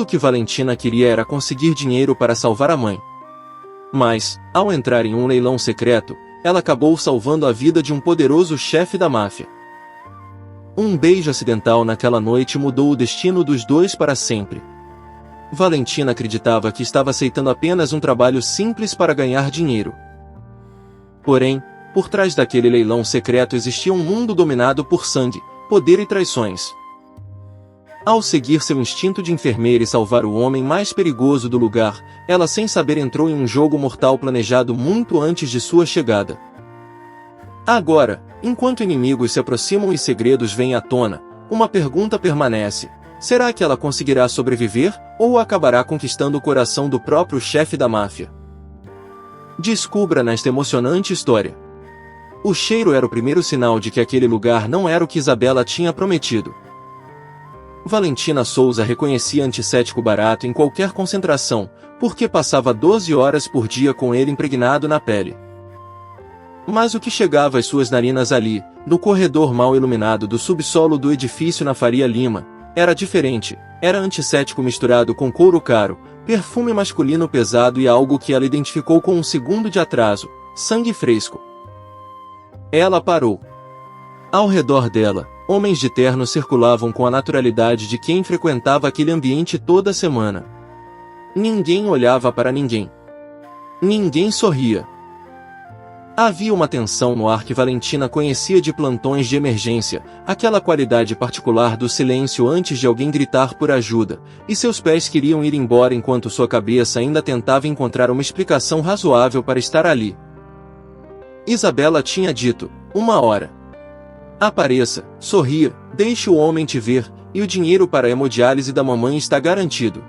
Tudo que Valentina queria era conseguir dinheiro para salvar a mãe. Mas, ao entrar em um leilão secreto, ela acabou salvando a vida de um poderoso chefe da máfia. Um beijo acidental naquela noite mudou o destino dos dois para sempre. Valentina acreditava que estava aceitando apenas um trabalho simples para ganhar dinheiro. Porém, por trás daquele leilão secreto existia um mundo dominado por sangue, poder e traições. Ao seguir seu instinto de enfermeira e salvar o homem mais perigoso do lugar, ela sem saber entrou em um jogo mortal planejado muito antes de sua chegada. Agora, enquanto inimigos se aproximam e segredos vêm à tona, uma pergunta permanece: será que ela conseguirá sobreviver, ou acabará conquistando o coração do próprio chefe da máfia? Descubra nesta emocionante história. O cheiro era o primeiro sinal de que aquele lugar não era o que Isabela tinha prometido. Valentina Souza reconhecia Antissético barato em qualquer concentração, porque passava 12 horas por dia com ele impregnado na pele. Mas o que chegava às suas narinas ali, no corredor mal iluminado do subsolo do edifício na Faria Lima, era diferente. Era antisséptico misturado com couro caro, perfume masculino pesado e algo que ela identificou com um segundo de atraso: sangue fresco. Ela parou. Ao redor dela, homens de terno circulavam com a naturalidade de quem frequentava aquele ambiente toda semana. Ninguém olhava para ninguém. Ninguém sorria. Havia uma tensão no ar que Valentina conhecia de plantões de emergência, aquela qualidade particular do silêncio antes de alguém gritar por ajuda, e seus pés queriam ir embora enquanto sua cabeça ainda tentava encontrar uma explicação razoável para estar ali. Isabela tinha dito: 1 hora. Apareça, sorria, deixe o homem te ver, e o dinheiro para a hemodiálise da mamãe está garantido.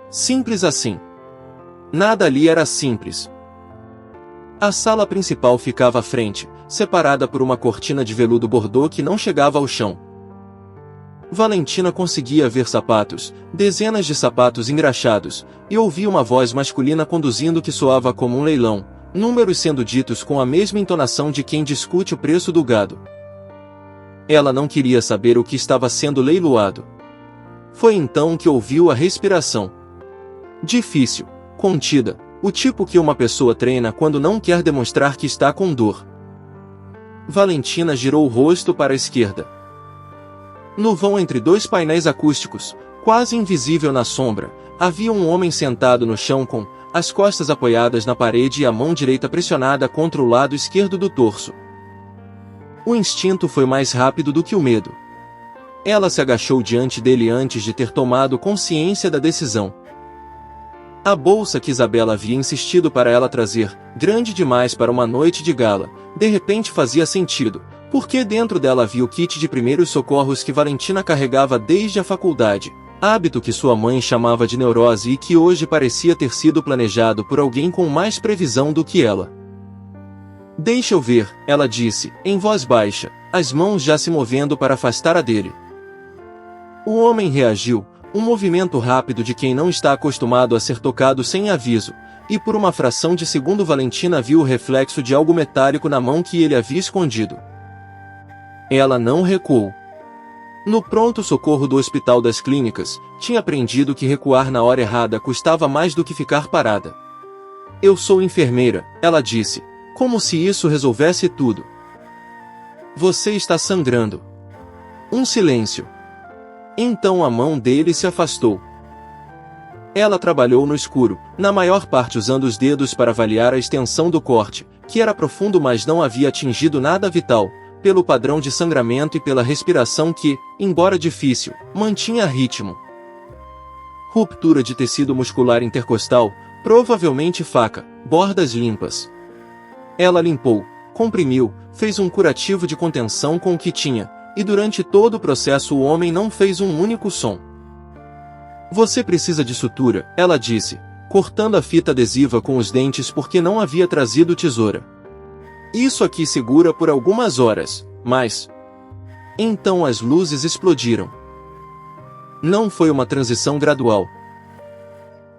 Simples assim. Nada ali era simples. A sala principal ficava à frente, separada por uma cortina de veludo bordô que não chegava ao chão. Valentina conseguia ver sapatos, dezenas de sapatos engraxados, e ouvia uma voz masculina conduzindo que soava como um leilão, números sendo ditos com a mesma entonação de quem discute o preço do gado. Ela não queria saber o que estava sendo leiloado. Foi então que ouviu a respiração. Difícil, contida, o tipo que uma pessoa treina quando não quer demonstrar que está com dor. Valentina girou o rosto para a esquerda. No vão entre 2 painéis acústicos, quase invisível na sombra, havia um homem sentado no chão com as costas apoiadas na parede e a mão direita pressionada contra o lado esquerdo do torso. O instinto foi mais rápido do que o medo. Ela se agachou diante dele antes de ter tomado consciência da decisão. A bolsa que Isabela havia insistido para ela trazer, grande demais para uma noite de gala, de repente fazia sentido, porque dentro dela havia o kit de primeiros socorros que Valentina carregava desde a faculdade, hábito que sua mãe chamava de neurose e que hoje parecia ter sido planejado por alguém com mais previsão do que ela. Deixa eu ver, ela disse, em voz baixa, as mãos já se movendo para afastar a dele. O homem reagiu, um movimento rápido de quem não está acostumado a ser tocado sem aviso, e por uma fração de segundo Valentina viu o reflexo de algo metálico na mão que ele havia escondido. Ela não recuou. No pronto-socorro do Hospital das Clínicas, tinha aprendido que recuar na hora errada custava mais do que ficar parada. Eu sou enfermeira, ela disse, como se isso resolvesse tudo. Você está sangrando. Um silêncio. Então a mão dele se afastou. Ela trabalhou no escuro, na maior parte usando os dedos para avaliar a extensão do corte, que era profundo mas não havia atingido nada vital, pelo padrão de sangramento e pela respiração que, embora difícil, mantinha ritmo. Ruptura de tecido muscular intercostal, provavelmente faca, bordas limpas. Ela limpou, comprimiu, fez um curativo de contenção com o que tinha, e durante todo o processo o homem não fez um único som. Você precisa de sutura, ela disse, cortando a fita adesiva com os dentes porque não havia trazido tesoura. Isso aqui segura por algumas horas, mas... Então as luzes explodiram. Não foi uma transição gradual.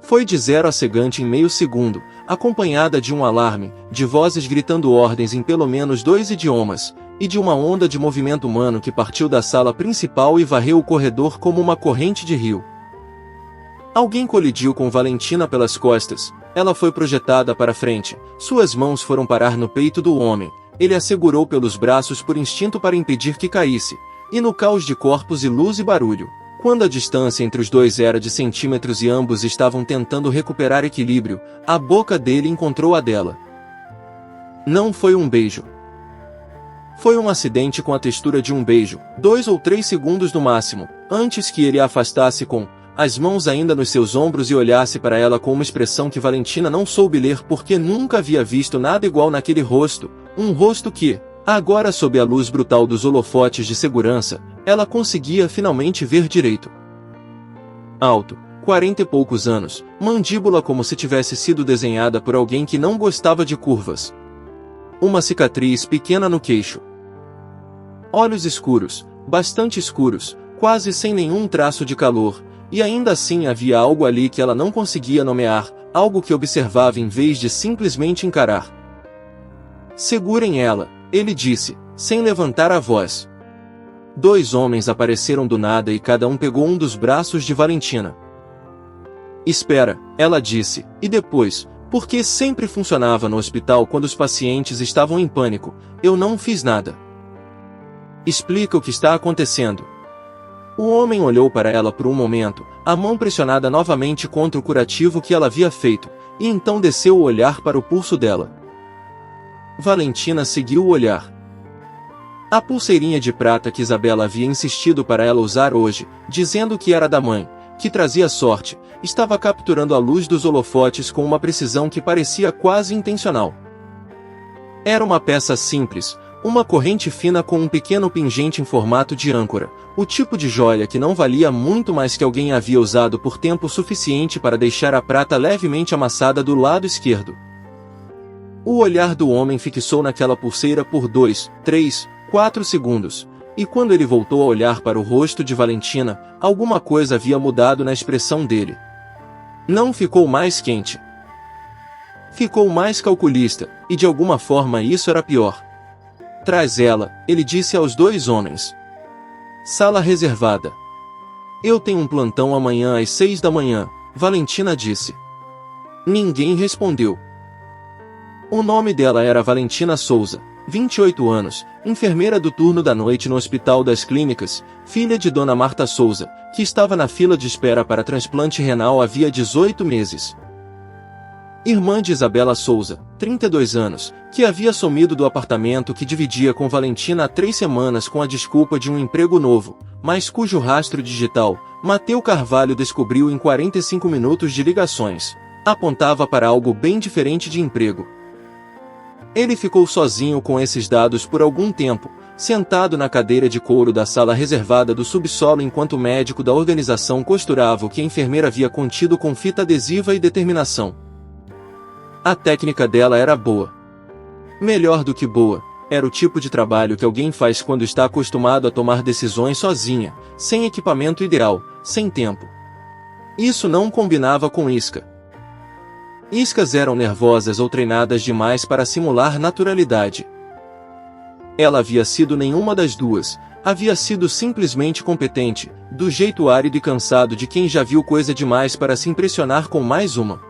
Foi de 0 a cegante em meio segundo, acompanhada de um alarme, de vozes gritando ordens em pelo menos 2 idiomas, e de uma onda de movimento humano que partiu da sala principal e varreu o corredor como uma corrente de rio. Alguém colidiu com Valentina pelas costas. Ela foi projetada para frente. Suas mãos foram parar no peito do homem. Ele a segurou pelos braços por instinto para impedir que caísse. E no caos de corpos e luz e barulho, quando a distância entre os dois era de centímetros e ambos estavam tentando recuperar equilíbrio, a boca dele encontrou a dela. Não foi um beijo. Foi um acidente com a textura de um beijo, 2 ou 3 segundos no máximo, antes que ele a afastasse com as mãos ainda nos seus ombros e olhasse para ela com uma expressão que Valentina não soube ler porque nunca havia visto nada igual naquele rosto, um rosto que, agora sob a luz brutal dos holofotes de segurança, ela conseguia finalmente ver direito. Alto, 40 e poucos anos, mandíbula como se tivesse sido desenhada por alguém que não gostava de curvas. Uma cicatriz pequena no queixo. Olhos escuros, bastante escuros, quase sem nenhum traço de calor, e ainda assim havia algo ali que ela não conseguia nomear, algo que observava em vez de simplesmente encarar. Segurem ela, ele disse, sem levantar a voz. 2 homens apareceram do nada e cada um pegou um dos braços de Valentina. Espera, ela disse, e depois, porque sempre funcionava no hospital quando os pacientes estavam em pânico, eu não fiz nada. Explica o que está acontecendo. O homem olhou para ela por um momento, a mão pressionada novamente contra o curativo que ela havia feito, e então desceu o olhar para o pulso dela. Valentina seguiu o olhar. A pulseirinha de prata que Isabela havia insistido para ela usar hoje, dizendo que era da mãe, que trazia sorte, estava capturando a luz dos holofotes com uma precisão que parecia quase intencional. Era uma peça simples, uma corrente fina com um pequeno pingente em formato de âncora, o tipo de joia que não valia muito mais que alguém havia usado por tempo suficiente para deixar a prata levemente amassada do lado esquerdo. O olhar do homem fixou naquela pulseira por 2, 3, 4 segundos, e quando ele voltou a olhar para o rosto de Valentina, alguma coisa havia mudado na expressão dele. Não ficou mais quente. Ficou mais calculista, e de alguma forma isso era pior. Traz ela, ele disse aos 2 homens. Sala reservada. Eu tenho um plantão amanhã às 6 da manhã, Valentina disse. Ninguém respondeu. O nome dela era Valentina Souza, 28 anos, enfermeira do turno da noite no Hospital das Clínicas, filha de Dona Marta Souza, que estava na fila de espera para transplante renal havia 18 meses. Irmã de Isabela Souza, 32 anos, que havia sumido do apartamento que dividia com Valentina há 3 semanas com a desculpa de um emprego novo, mas cujo rastro digital, Mateu Carvalho descobriu em 45 minutos de ligações, apontava para algo bem diferente de emprego. Ele ficou sozinho com esses dados por algum tempo, sentado na cadeira de couro da sala reservada do subsolo enquanto o médico da organização costurava o que a enfermeira havia contido com fita adesiva e determinação. A técnica dela era boa. Melhor do que boa, era o tipo de trabalho que alguém faz quando está acostumado a tomar decisões sozinha, sem equipamento ideal, sem tempo. Isso não combinava com Isca. Iscas eram nervosas ou treinadas demais para simular naturalidade. Ela havia sido nenhuma das duas, havia sido simplesmente competente, do jeito árido e cansado de quem já viu coisa demais para se impressionar com mais uma.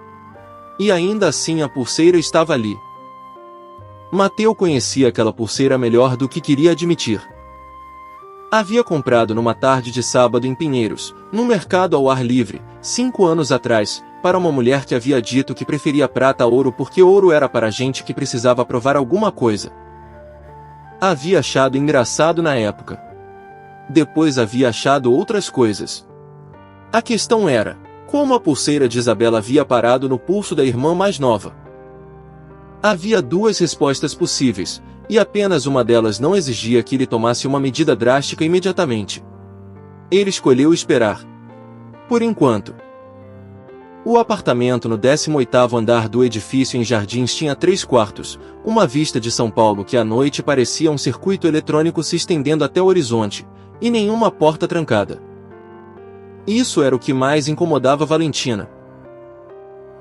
E ainda assim a pulseira estava ali. Mateu conhecia aquela pulseira melhor do que queria admitir. Havia comprado numa tarde de sábado em Pinheiros, num mercado ao ar livre, 5 anos atrás, para uma mulher que havia dito que preferia prata a ouro porque ouro era para gente que precisava provar alguma coisa. Havia achado engraçado na época. Depois havia achado outras coisas. A questão era, como a pulseira de Isabela havia parado no pulso da irmã mais nova? Havia 2 respostas possíveis, e apenas uma delas não exigia que ele tomasse uma medida drástica imediatamente. Ele escolheu esperar. Por enquanto. O apartamento no 18º andar do edifício em Jardins tinha 3 quartos, uma vista de São Paulo que à noite parecia um circuito eletrônico se estendendo até o horizonte, e nenhuma porta trancada. Isso era o que mais incomodava Valentina.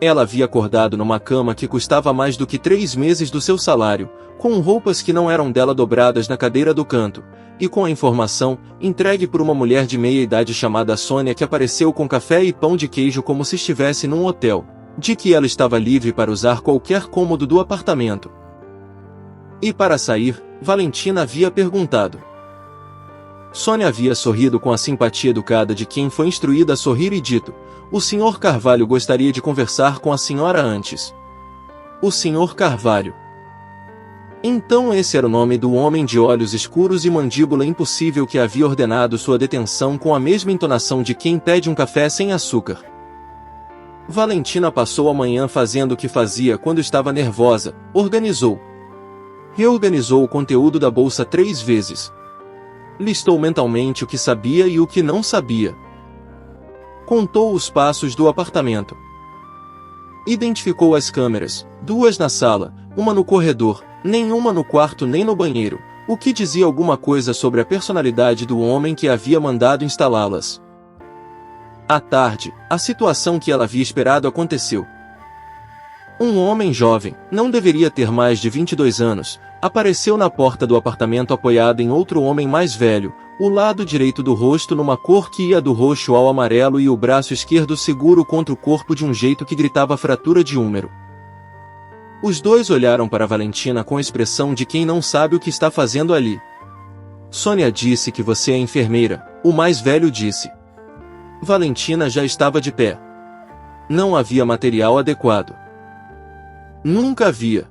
Ela havia acordado numa cama que custava mais do que 3 meses do seu salário, com roupas que não eram dela dobradas na cadeira do canto, e com a informação, entregue por uma mulher de meia-idade chamada Sônia que apareceu com café e pão de queijo como se estivesse num hotel, de que ela estava livre para usar qualquer cômodo do apartamento. E para sair, Valentina havia perguntado. Sônia havia sorrido com a simpatia educada de quem foi instruída a sorrir e dito: "O Sr. Carvalho gostaria de conversar com a senhora antes." O Sr. Carvalho. Então esse era o nome do homem de olhos escuros e mandíbula impossível que havia ordenado sua detenção com a mesma entonação de quem pede um café sem açúcar. Valentina passou a manhã fazendo o que fazia quando estava nervosa: reorganizou o conteúdo da bolsa 3 vezes. Listou mentalmente o que sabia e o que não sabia. Contou os passos do apartamento. Identificou as câmeras, 2 na sala, uma no corredor, nenhuma no quarto nem no banheiro, o que dizia alguma coisa sobre a personalidade do homem que havia mandado instalá-las. À tarde, a situação que ela havia esperado aconteceu. Um homem jovem, não deveria ter mais de 22 anos, apareceu na porta do apartamento apoiado em outro homem mais velho, o lado direito do rosto numa cor que ia do roxo ao amarelo e o braço esquerdo seguro contra o corpo de um jeito que gritava fratura de úmero. Os dois olharam para Valentina com a expressão de quem não sabe o que está fazendo ali. Sônia disse que você é enfermeira, o mais velho disse. Valentina já estava de pé. Não havia material adequado. Nunca havia.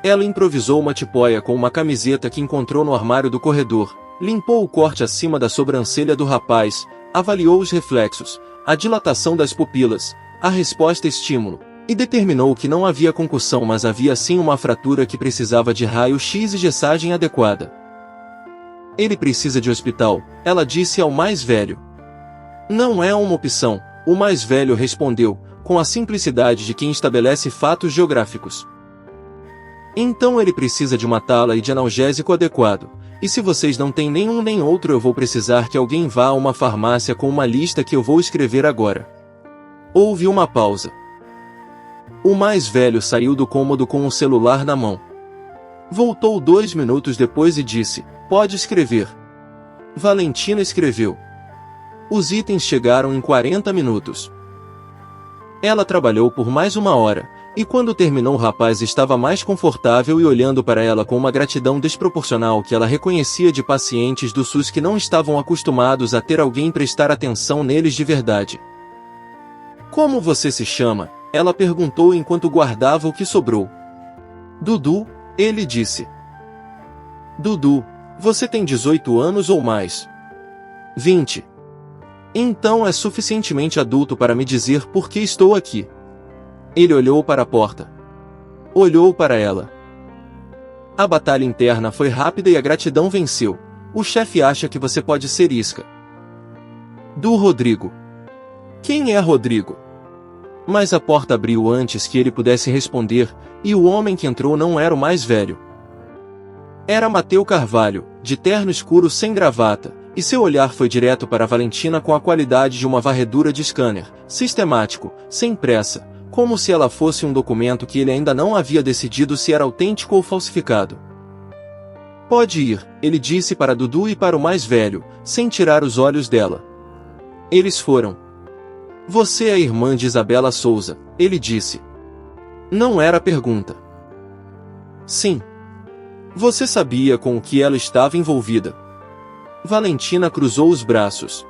Ela improvisou uma tipóia com uma camiseta que encontrou no armário do corredor, limpou o corte acima da sobrancelha do rapaz, avaliou os reflexos, a dilatação das pupilas, a resposta estímulo, e determinou que não havia concussão, mas havia sim uma fratura que precisava de raio-x e gessagem adequada. Ele precisa de hospital, ela disse ao mais velho. Não é uma opção, o mais velho respondeu, com a simplicidade de quem estabelece fatos geográficos. Então ele precisa de uma tala e de analgésico adequado, e se vocês não têm nenhum nem outro eu vou precisar que alguém vá a uma farmácia com uma lista que eu vou escrever agora. Houve uma pausa. O mais velho saiu do cômodo com o celular na mão. Voltou 2 minutos depois e disse: "Pode escrever." Valentina escreveu. Os itens chegaram em 40 minutos. Ela trabalhou por mais 1 hora, e quando terminou o rapaz estava mais confortável e olhando para ela com uma gratidão desproporcional que ela reconhecia de pacientes do SUS que não estavam acostumados a ter alguém prestar atenção neles de verdade. "Como você se chama?" ela perguntou enquanto guardava o que sobrou. "Dudu", ele disse. "Dudu, você tem 18 anos ou mais?" 20. "Então é suficientemente adulto para me dizer por que estou aqui." Ele olhou para a porta. Olhou para ela. A batalha interna foi rápida e a gratidão venceu. "O chefe acha que você pode ser isca." "Do Rodrigo." "Quem é Rodrigo?" Mas a porta abriu antes que ele pudesse responder, e o homem que entrou não era o mais velho. Era Mateu Carvalho, de terno escuro sem gravata, e seu olhar foi direto para Valentina com a qualidade de uma varredura de scanner, sistemático, sem pressa, como se ela fosse um documento que ele ainda não havia decidido se era autêntico ou falsificado. "Pode ir", ele disse para Dudu e para o mais velho, sem tirar os olhos dela. Eles foram. "Você é a irmã de Isabela Souza", ele disse. Não era pergunta. "Sim." "Você sabia com o que ela estava envolvida?" Valentina cruzou os braços.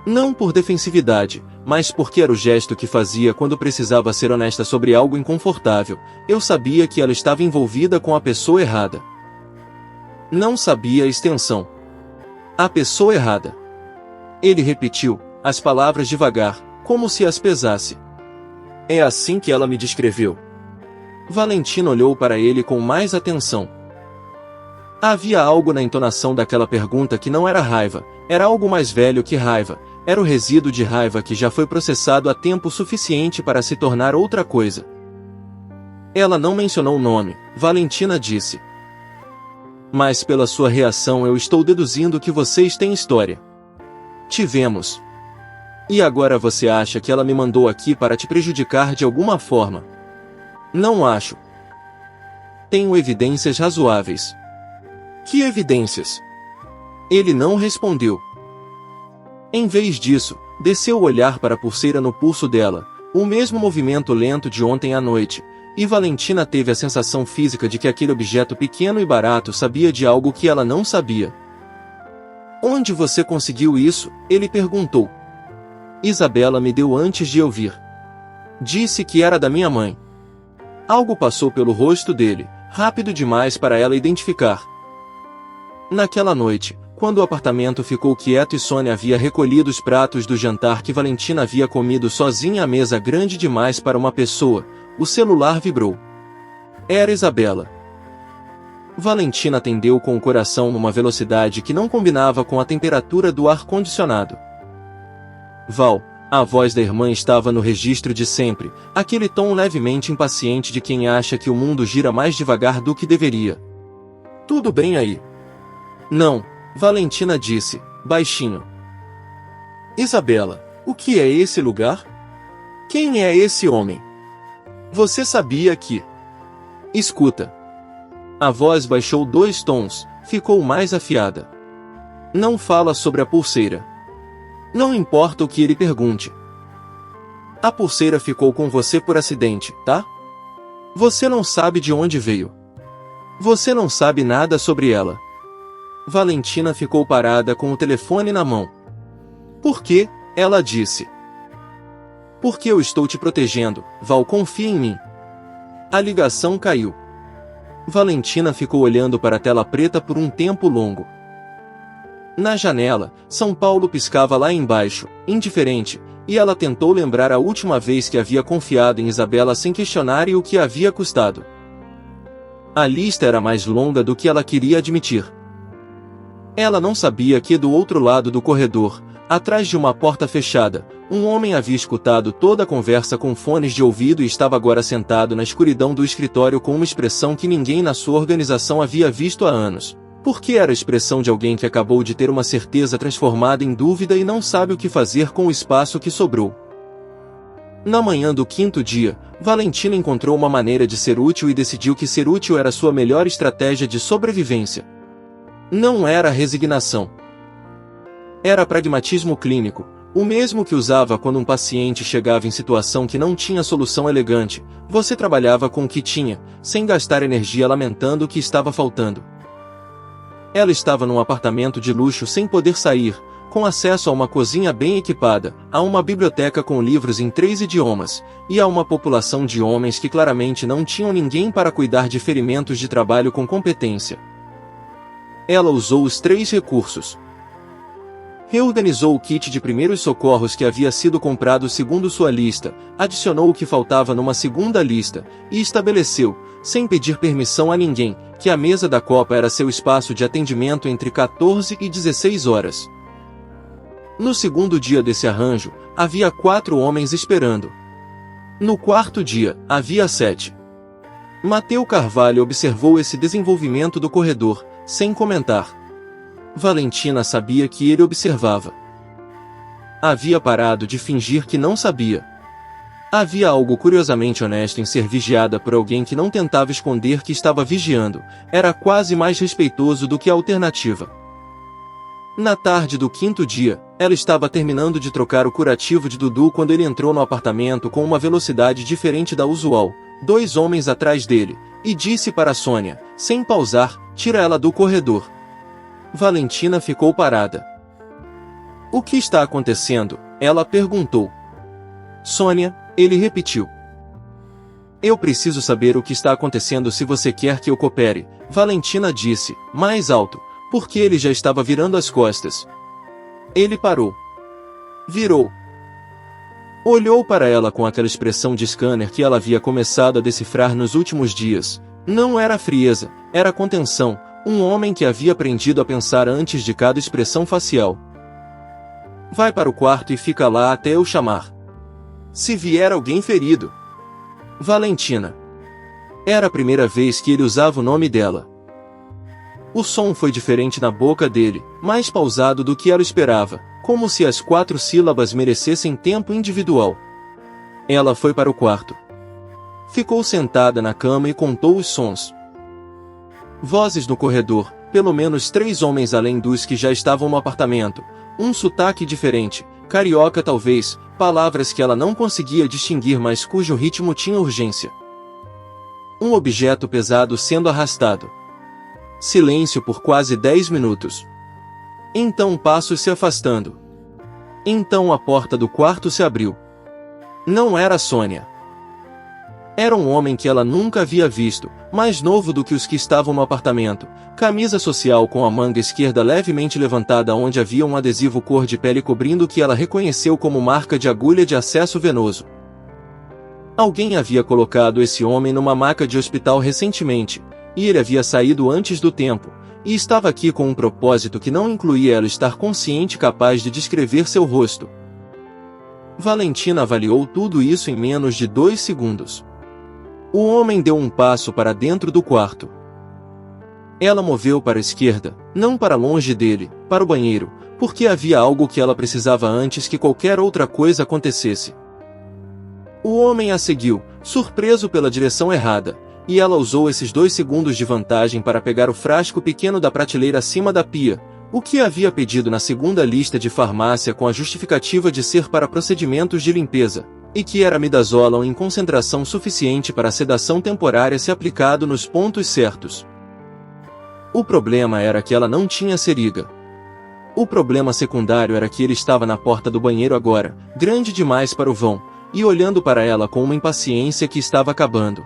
Não por defensividade, mas porque era o gesto que fazia quando precisava ser honesta sobre algo inconfortável. "Eu sabia que ela estava envolvida com a pessoa errada." Não sabia a extensão. "A pessoa errada." Ele repetiu as palavras devagar, como se as pesasse. "É assim que ela me descreveu." Valentina olhou para ele com mais atenção. Havia algo na entonação daquela pergunta que não era raiva, era algo mais velho que raiva, era o resíduo de raiva que já foi processado há tempo suficiente para se tornar outra coisa. "Ela não mencionou o nome", Valentina disse. "Mas pela sua reação eu estou deduzindo que vocês têm história." "Tivemos." E agora você acha que ela me mandou aqui para te prejudicar de alguma forma? Não acho. Tenho evidências razoáveis. Que evidências? Ele não respondeu. Em vez disso, desceu o olhar para a pulseira no pulso dela, o mesmo movimento lento de ontem à noite, e Valentina teve a sensação física de que aquele objeto pequeno e barato sabia de algo que ela não sabia. Onde você conseguiu isso? Ele perguntou. Isabela me deu antes de eu vir. Disse que era da minha mãe. Algo passou pelo rosto dele, rápido demais para ela identificar. Naquela noite, quando o apartamento ficou quieto e Sônia havia recolhido os pratos do jantar que Valentina havia comido sozinha à mesa grande demais para uma pessoa, o celular vibrou. Era Isabela. Valentina atendeu com o coração numa velocidade que não combinava com a temperatura do ar-condicionado. Val, a voz da irmã estava no registro de sempre, aquele tom levemente impaciente de quem acha que o mundo gira mais devagar do que deveria. Tudo bem aí? Não, Valentina disse, baixinho. Isabela, o que é esse lugar? Quem é esse homem? Você sabia que... Escuta. A voz baixou 2 tons, ficou mais afiada. Não fala sobre a pulseira. Não importa o que ele pergunte. A pulseira ficou com você por acidente, tá? Você não sabe de onde veio. Você não sabe nada sobre ela. Valentina ficou parada com o telefone na mão. Por quê? Ela disse. Porque eu estou te protegendo, Val, confia em mim. A ligação caiu. Valentina ficou olhando para a tela preta por um tempo longo. Na janela, São Paulo piscava lá embaixo, indiferente, e ela tentou lembrar a última vez que havia confiado em Isabela sem questionar e o que havia custado. A lista era mais longa do que ela queria admitir. Ela não sabia que do outro lado do corredor, atrás de uma porta fechada, um homem havia escutado toda a conversa com fones de ouvido e estava agora sentado na escuridão do escritório com uma expressão que ninguém na sua organização havia visto há anos. Porque era a expressão de alguém que acabou de ter uma certeza transformada em dúvida e não sabe o que fazer com o espaço que sobrou. Na manhã do 5º dia, Valentina encontrou uma maneira de ser útil e decidiu que ser útil era sua melhor estratégia de sobrevivência. Não era resignação. Era pragmatismo clínico, o mesmo que usava quando um paciente chegava em situação que não tinha solução elegante. Você trabalhava com o que tinha, sem gastar energia lamentando o que estava faltando. Ela estava num apartamento de luxo sem poder sair, com acesso a uma cozinha bem equipada, a uma biblioteca com livros em 3 idiomas, e a uma população de homens que claramente não tinham ninguém para cuidar de ferimentos de trabalho com competência. Ela usou os 3 recursos. Reorganizou o kit de primeiros socorros que havia sido comprado segundo sua lista, adicionou o que faltava numa segunda lista, e estabeleceu, sem pedir permissão a ninguém, que a mesa da copa era seu espaço de atendimento entre 14 e 16 horas. No segundo dia desse arranjo, havia 4 homens esperando. No 4º dia, havia 7. Mateu Carvalho observou esse desenvolvimento do corredor, sem comentar. Valentina sabia que ele observava. Havia parado de fingir que não sabia. Havia algo curiosamente honesto em ser vigiada por alguém que não tentava esconder que estava vigiando, era quase mais respeitoso do que a alternativa. Na tarde do 5º dia, ela estava terminando de trocar o curativo de Dudu quando ele entrou no apartamento com uma velocidade diferente da usual, 2 homens atrás dele, e disse para Sônia, sem pausar, tira ela do corredor. Valentina ficou parada. O que está acontecendo? Ela perguntou. Sônia, ele repetiu. Eu preciso saber o que está acontecendo se você quer que eu coopere, Valentina disse, mais alto, porque ele já estava virando as costas. Ele parou. Virou. Olhou para ela com aquela expressão de scanner que ela havia começado a decifrar nos últimos dias. Não era frieza, era contenção, um homem que havia aprendido a pensar antes de cada expressão facial. Vai para o quarto e fica lá até eu chamar. Se vier alguém ferido. Valentina. Era a primeira vez que ele usava o nome dela. O som foi diferente na boca dele, mais pausado do que ela esperava, como se as 4 sílabas merecessem tempo individual. Ela foi para o quarto. Ficou sentada na cama e contou os sons. Vozes no corredor, pelo menos 3 homens além dos que já estavam no apartamento, um sotaque diferente, carioca talvez, palavras que ela não conseguia distinguir mas cujo ritmo tinha urgência. Um objeto pesado sendo arrastado. Silêncio por quase 10 minutos. Então passos se afastando. Então a porta do quarto se abriu. Não era Sônia. Era um homem que ela nunca havia visto, mais novo do que os que estavam no apartamento, camisa social com a manga esquerda levemente levantada onde havia um adesivo cor de pele cobrindo o que ela reconheceu como marca de agulha de acesso venoso. Alguém havia colocado esse homem numa maca de hospital recentemente, e ele havia saído antes do tempo, e estava aqui com um propósito que não incluía ela estar consciente e capaz de descrever seu rosto. Valentina avaliou tudo isso em menos de 2 segundos. O homem deu um passo para dentro do quarto. Ela moveu para a esquerda, não para longe dele, para o banheiro, porque havia algo que ela precisava antes que qualquer outra coisa acontecesse. O homem a seguiu, surpreso pela direção errada, e ela usou esses 2 segundos de vantagem para pegar o frasco pequeno da prateleira acima da pia, o que havia pedido na segunda lista de farmácia com a justificativa de ser para procedimentos de limpeza, e que era midazolam em concentração suficiente para a sedação temporária se aplicado nos pontos certos. O problema era que ela não tinha seringa. O problema secundário era que ele estava na porta do banheiro agora, grande demais para o vão, e olhando para ela com uma impaciência que estava acabando.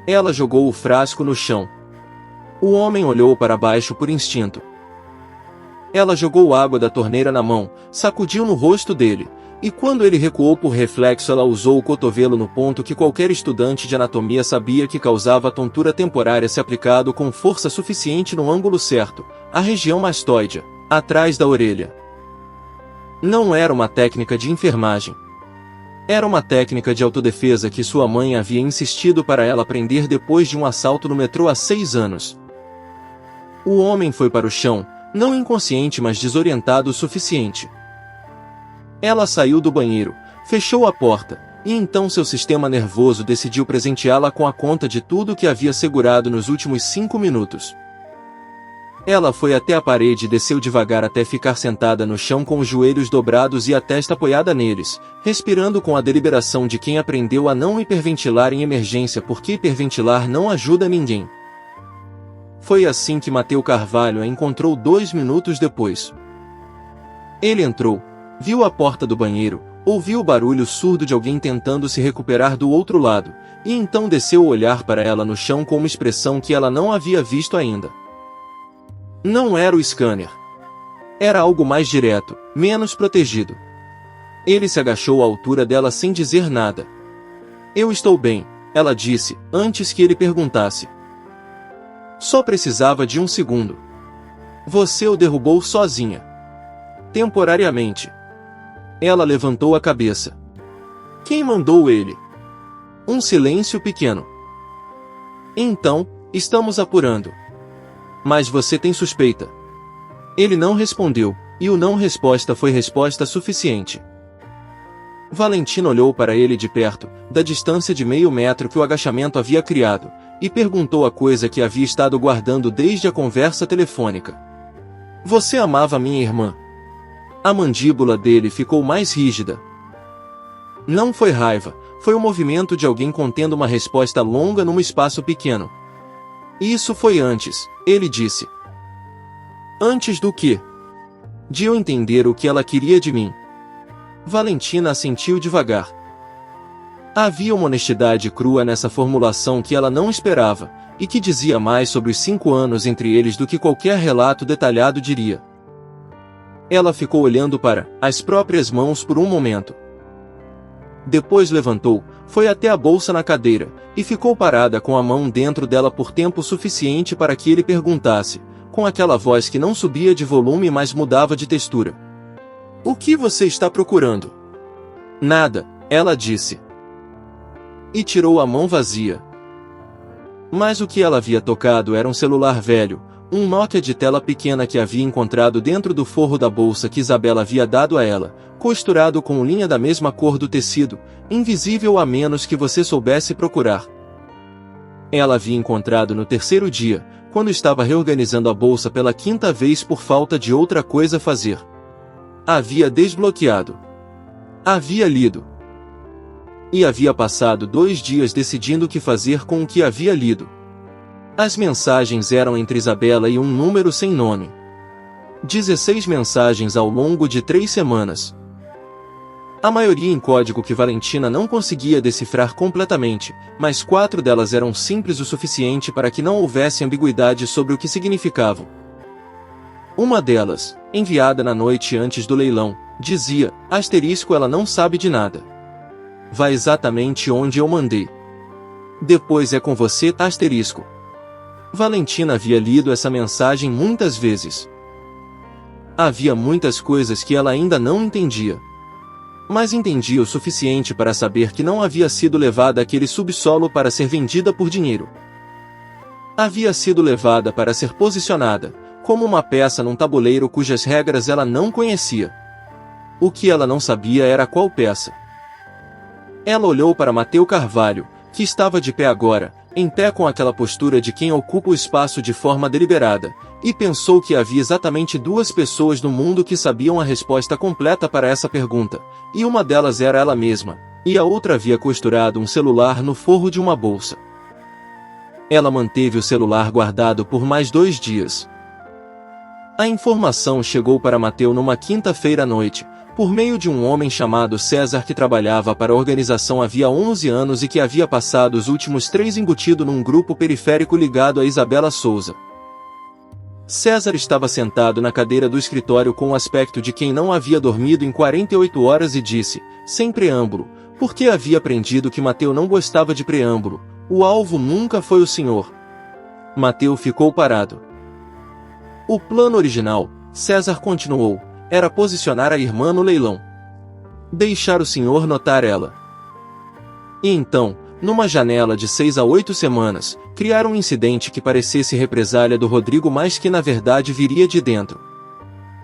Ela jogou o frasco no chão. O homem olhou para baixo por instinto. Ela jogou água da torneira na mão, sacudiu no rosto dele, e quando ele recuou por reflexo ela usou o cotovelo no ponto que qualquer estudante de anatomia sabia que causava tontura temporária se aplicado com força suficiente no ângulo certo, a região mastoide, atrás da orelha. Não era uma técnica de enfermagem. Era uma técnica de autodefesa que sua mãe havia insistido para ela aprender depois de um assalto no metrô há 6 anos. O homem foi para o chão, não inconsciente mas desorientado o suficiente. Ela saiu do banheiro, fechou a porta, e então seu sistema nervoso decidiu presenteá-la com a conta de tudo que havia segurado nos últimos 5 minutos. Ela foi até a parede e desceu devagar até ficar sentada no chão com os joelhos dobrados e a testa apoiada neles, respirando com a deliberação de quem aprendeu a não hiperventilar em emergência porque hiperventilar não ajuda ninguém. Foi assim que Mateu Carvalho a encontrou 2 minutos depois. Ele entrou, viu a porta do banheiro, ouviu o barulho surdo de alguém tentando se recuperar do outro lado, e então desceu o olhar para ela no chão com uma expressão que ela não havia visto ainda. Não era o scanner. Era algo mais direto, menos protegido. Ele se agachou à altura dela sem dizer nada. Eu estou bem, ela disse, antes que ele perguntasse. Só precisava de 1 segundo. Você o derrubou sozinha. Temporariamente. Ela levantou a cabeça. Quem mandou ele? Um silêncio pequeno. Então, estamos apurando. Mas você tem suspeita. Ele não respondeu, e o não resposta foi resposta suficiente. Valentina olhou para ele de perto, da distância de meio metro que o agachamento havia criado, e perguntou a coisa que havia estado guardando desde a conversa telefônica. Você amava minha irmã? A mandíbula dele ficou mais rígida. Não foi raiva, foi o movimento de alguém contendo uma resposta longa num espaço pequeno. Isso foi antes, ele disse. Antes do quê? De eu entender o que ela queria de mim. Valentina assentiu devagar. Havia uma honestidade crua nessa formulação que ela não esperava, e que dizia mais sobre os 5 anos entre eles do que qualquer relato detalhado diria. Ela ficou olhando para as próprias mãos por um momento. Depois levantou, foi até a bolsa na cadeira, e ficou parada com a mão dentro dela por tempo suficiente para que ele perguntasse, com aquela voz que não subia de volume mas mudava de textura. O que você está procurando? Nada, ela disse. E tirou a mão vazia. Mas o que ela havia tocado era um celular velho, Um Nokia de tela pequena que havia encontrado dentro do forro da bolsa que Isabela havia dado a ela, costurado com linha da mesma cor do tecido, invisível a menos que você soubesse procurar. Ela havia encontrado no terceiro dia, quando estava reorganizando a bolsa pela quinta vez por falta de outra coisa a fazer. Havia desbloqueado. Havia lido. E havia passado 2 dias decidindo o que fazer com o que havia lido. As mensagens eram entre Isabela e um número sem nome. 16 mensagens ao longo de 3 semanas. A maioria em código que Valentina não conseguia decifrar completamente, mas 4 delas eram simples o suficiente para que não houvesse ambiguidade sobre o que significavam. Uma delas, enviada na noite antes do leilão, dizia, ela não sabe de nada. Vá exatamente onde eu mandei. Depois é com você, Valentina havia lido essa mensagem muitas vezes. Havia muitas coisas que ela ainda não entendia. Mas entendia o suficiente para saber que não havia sido levada àquele subsolo para ser vendida por dinheiro. Havia sido levada para ser posicionada, como uma peça num tabuleiro cujas regras ela não conhecia. O que ela não sabia era qual peça. Ela olhou para Mateu Carvalho, que estava de pé agora, em pé com aquela postura de quem ocupa o espaço de forma deliberada, e pensou que havia exatamente 2 pessoas no mundo que sabiam a resposta completa para essa pergunta, e uma delas era ela mesma, e a outra havia costurado um celular no forro de uma bolsa. Ela manteve o celular guardado por mais 2 dias. A informação chegou para Mateu numa quinta-feira à noite, por meio de um homem chamado César que trabalhava para a organização havia 11 anos e que havia passado os últimos 3 embutido num grupo periférico ligado a Isabela Souza. César estava sentado na cadeira do escritório com o aspecto de quem não havia dormido em 48 horas e disse, sem preâmbulo, porque havia aprendido que Mateu não gostava de preâmbulo, o alvo nunca foi o senhor. Mateu ficou parado. O plano original, César continuou, era posicionar a irmã no leilão. Deixar o senhor notar ela. E então, numa janela de 6 a 8 semanas, criar um incidente que parecesse represália do Rodrigo mas que na verdade viria de dentro.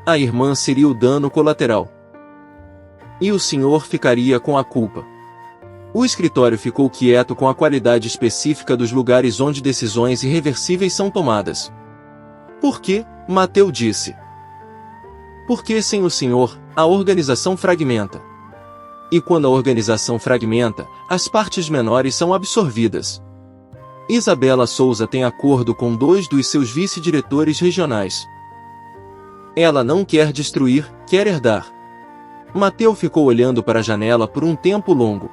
A irmã seria o dano colateral. E o senhor ficaria com a culpa. O escritório ficou quieto com a qualidade específica dos lugares onde decisões irreversíveis são tomadas. Por quê? Mateu disse. Porque sem o senhor, a organização fragmenta. E quando a organização fragmenta, as partes menores são absorvidas. Isabela Souza tem acordo com 2 dos seus vice-diretores regionais. Ela não quer destruir, quer herdar. Mateu ficou olhando para a janela por um tempo longo.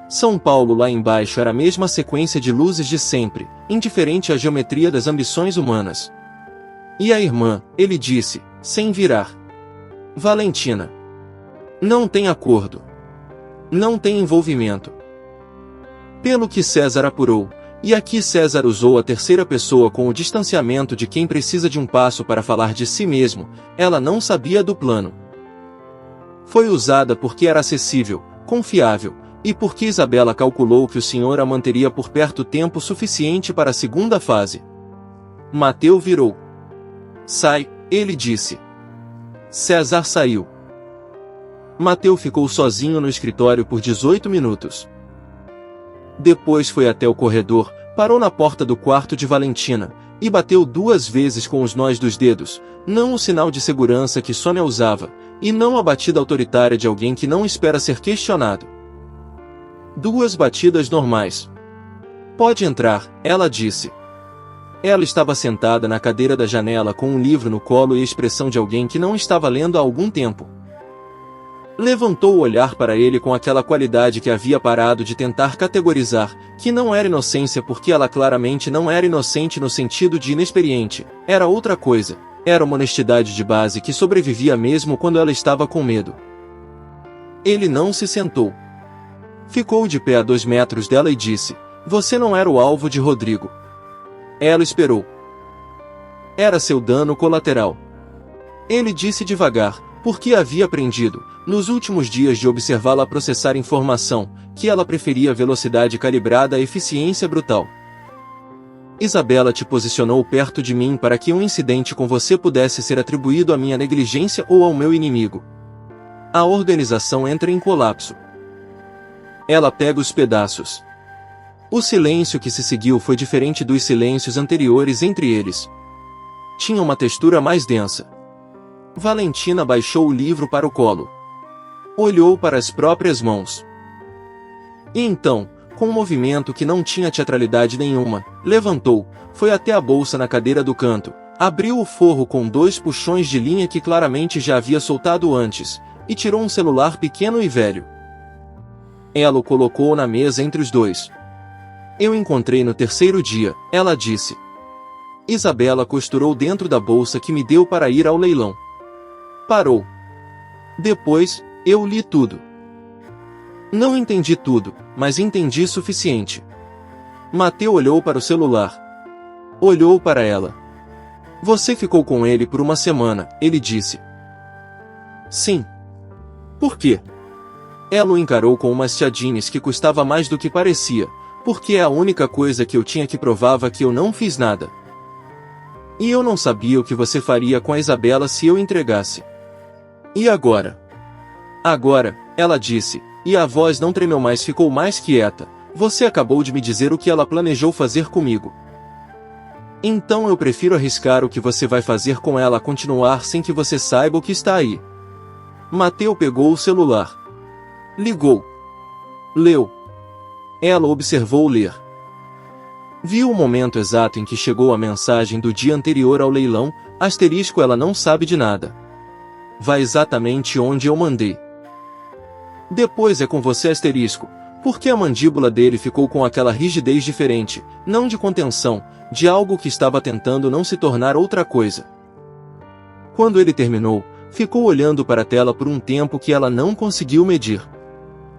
São Paulo lá embaixo era a mesma sequência de luzes de sempre, indiferente à geometria das ambições humanas. E a irmã, ele disse, sem virar. Valentina. Não tem acordo. Não tem envolvimento. Pelo que César apurou, e aqui César usou a terceira pessoa com o distanciamento de quem precisa de um passo para falar de si mesmo, ela não sabia do plano. Foi usada porque era acessível, confiável, e porque Isabela calculou que o senhor a manteria por perto tempo suficiente para a segunda fase. Mateu virou. Sai, ele disse. César saiu. Mateu ficou sozinho no escritório por 18 minutos. Depois foi até o corredor, parou na porta do quarto de Valentina, e bateu 2 vezes com os nós dos dedos, não o sinal de segurança que Sônia usava, e não a batida autoritária de alguém que não espera ser questionado. 2 batidas normais. Pode entrar, ela disse. Ela estava sentada na cadeira da janela com um livro no colo e a expressão de alguém que não estava lendo há algum tempo. Levantou o olhar para ele com aquela qualidade que havia parado de tentar categorizar, que não era inocência porque ela claramente não era inocente no sentido de inexperiente, era outra coisa, era uma honestidade de base que sobrevivia mesmo quando ela estava com medo. Ele não se sentou. Ficou de pé a 2 metros dela e disse, você não era o alvo de Rodrigo. Ela esperou. Era seu dano colateral. Ele disse devagar, porque havia aprendido, nos últimos dias de observá-la processar informação, que ela preferia velocidade calibrada à eficiência brutal. Isabela te posicionou perto de mim para que um incidente com você pudesse ser atribuído à minha negligência ou ao meu inimigo. A organização entra em colapso. Ela pega os pedaços. O silêncio que se seguiu foi diferente dos silêncios anteriores entre eles. Tinha uma textura mais densa. Valentina baixou o livro para o colo. Olhou para as próprias mãos. E então, com um movimento que não tinha teatralidade nenhuma, levantou, foi até a bolsa na cadeira do canto, abriu o forro com 2 puxões de linha que claramente já havia soltado antes, e tirou um celular pequeno e velho. Ela o colocou na mesa entre os dois. Eu encontrei no 3º dia, ela disse. Isabela costurou dentro da bolsa que me deu para ir ao leilão. Parou. Depois, eu li tudo. Não entendi tudo, mas entendi suficiente. Mateu olhou para o celular. Olhou para ela. Você ficou com ele por uma semana, ele disse. Sim. Por quê? Ela o encarou com umas chadines que custava mais do que parecia, porque é a única coisa que eu tinha que provava que eu não fiz nada. E eu não sabia o que você faria com a Isabela se eu entregasse. E agora? Agora, ela disse, e a voz não tremeu mais, ficou mais quieta. Você acabou de me dizer o que ela planejou fazer comigo. Então eu prefiro arriscar o que você vai fazer com ela a continuar sem que você saiba o que está aí. Mateu pegou o celular. Ligou. Leu. Ela observou ler. Viu o momento exato em que chegou a mensagem do dia anterior ao leilão, asterisco ela não sabe de nada. Vai exatamente onde eu mandei. Depois é com você asterisco, porque a mandíbula dele ficou com aquela rigidez diferente, não de contenção, de algo que estava tentando não se tornar outra coisa. Quando ele terminou, ficou olhando para a tela por um tempo que ela não conseguiu medir.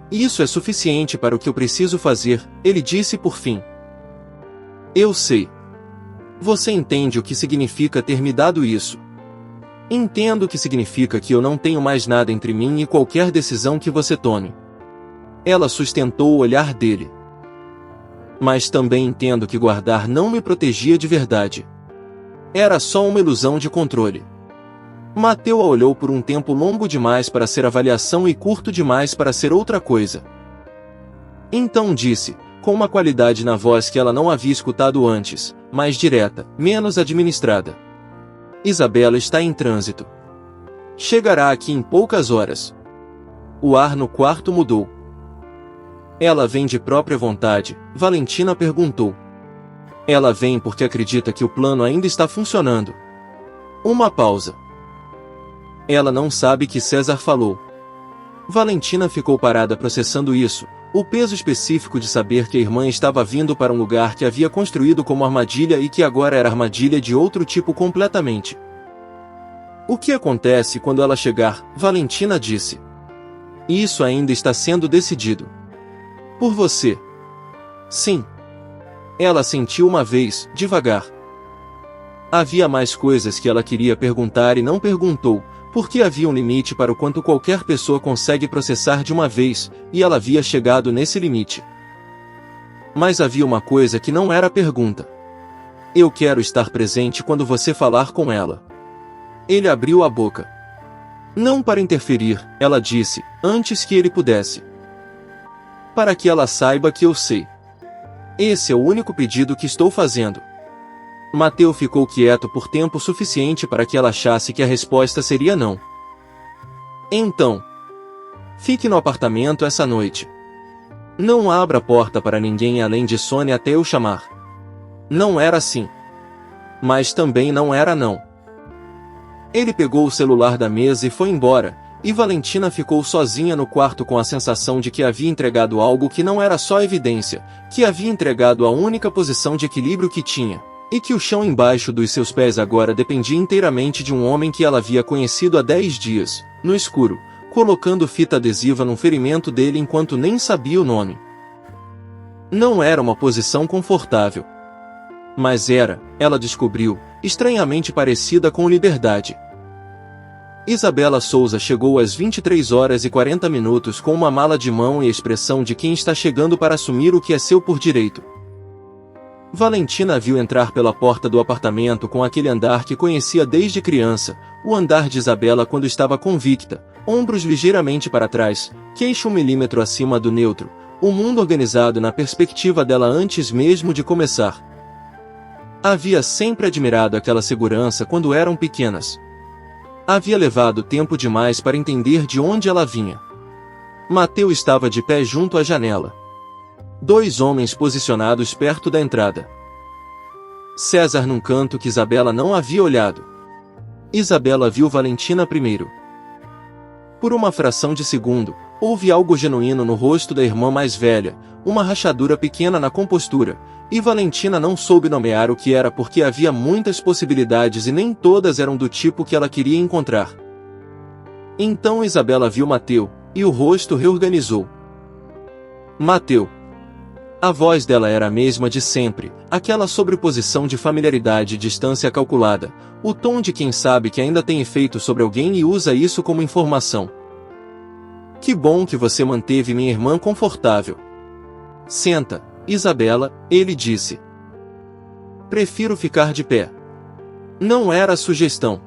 Isso é suficiente para o que eu preciso fazer, ele disse por fim. Eu sei. Você entende o que significa ter me dado isso. Entendo que significa que eu não tenho mais nada entre mim e qualquer decisão que você tome. Ela sustentou o olhar dele. Mas também entendo que guardar não me protegia de verdade. Era só uma ilusão de controle. Mateu a olhou por um tempo longo demais para ser avaliação e curto demais para ser outra coisa. Então disse, com uma qualidade na voz que ela não havia escutado antes, mais direta, menos administrada. Isabela está em trânsito. Chegará aqui em poucas horas. O ar no quarto mudou. Ela vem de própria vontade, Valentina perguntou. Ela vem porque acredita que o plano ainda está funcionando. Uma pausa. Ela não sabe que César falou. Valentina ficou parada processando isso, o peso específico de saber que a irmã estava vindo para um lugar que havia construído como armadilha e que agora era armadilha de outro tipo completamente. O que acontece quando ela chegar? Valentina disse. Isso ainda está sendo decidido. Por você. Sim. Ela sentiu uma vez, devagar. Havia mais coisas que ela queria perguntar e não perguntou, porque havia um limite para o quanto qualquer pessoa consegue processar de uma vez, e ela havia chegado nesse limite. Mas havia uma coisa que não era pergunta. Eu quero estar presente quando você falar com ela. Ele abriu a boca. Não para interferir, ela disse, antes que ele pudesse. Para que ela saiba que eu sei. Esse é o único pedido que estou fazendo. Mateu ficou quieto por tempo suficiente para que ela achasse que a resposta seria não. Então, fique no apartamento essa noite. Não abra a porta para ninguém além de Sônia até eu chamar. Não era assim. Mas também não era não. Ele pegou o celular da mesa e foi embora, e Valentina ficou sozinha no quarto com a sensação de que havia entregado algo que não era só evidência, que havia entregado a única posição de equilíbrio que tinha. E que o chão embaixo dos seus pés agora dependia inteiramente de um homem que ela havia conhecido há 10 dias, no escuro, colocando fita adesiva num ferimento dele enquanto nem sabia o nome. Não era uma posição confortável. Mas era, ela descobriu, estranhamente parecida com liberdade. Isabela Souza chegou às 23h40 com uma mala de mão e a expressão de quem está chegando para assumir o que é seu por direito. Valentina a viu entrar pela porta do apartamento com aquele andar que conhecia desde criança, o andar de Isabela quando estava convicta, ombros ligeiramente para trás, queixo 1 milímetro acima do neutro, o mundo organizado na perspectiva dela antes mesmo de começar. Havia sempre admirado aquela segurança quando eram pequenas. Havia levado tempo demais para entender de onde ela vinha. Mateu estava de pé junto à janela. 2 homens posicionados perto da entrada. César num canto que Isabela não havia olhado. Isabela viu Valentina primeiro. Por uma fração de segundo, houve algo genuíno no rosto da irmã mais velha, uma rachadura pequena na compostura, e Valentina não soube nomear o que era porque havia muitas possibilidades e nem todas eram do tipo que ela queria encontrar. Então Isabela viu Mateu, e o rosto reorganizou. Mateu. A voz dela era a mesma de sempre, aquela sobreposição de familiaridade e distância calculada, o tom de quem sabe que ainda tem efeito sobre alguém e usa isso como informação. Que bom que você manteve minha irmã confortável. Senta, Isabela, ele disse. Prefiro ficar de pé. Não era sugestão.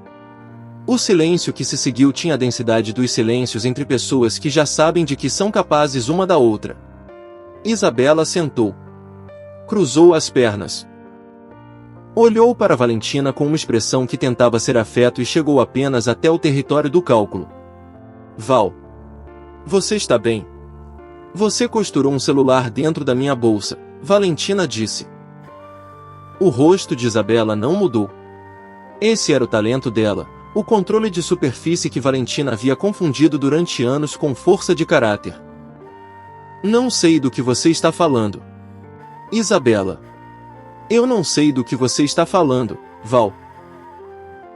O silêncio que se seguiu tinha a densidade dos silêncios entre pessoas que já sabem de que são capazes uma da outra. Isabela sentou. Cruzou as pernas. Olhou para Valentina com uma expressão que tentava ser afeto e chegou apenas até o território do cálculo. Val. Você está bem? Você costurou um celular dentro da minha bolsa, Valentina disse. O rosto de Isabela não mudou. Esse era o talento dela, o controle de superfície que Valentina havia confundido durante anos com força de caráter. Não sei do que você está falando. Isabela. Eu não sei do que você está falando, Val.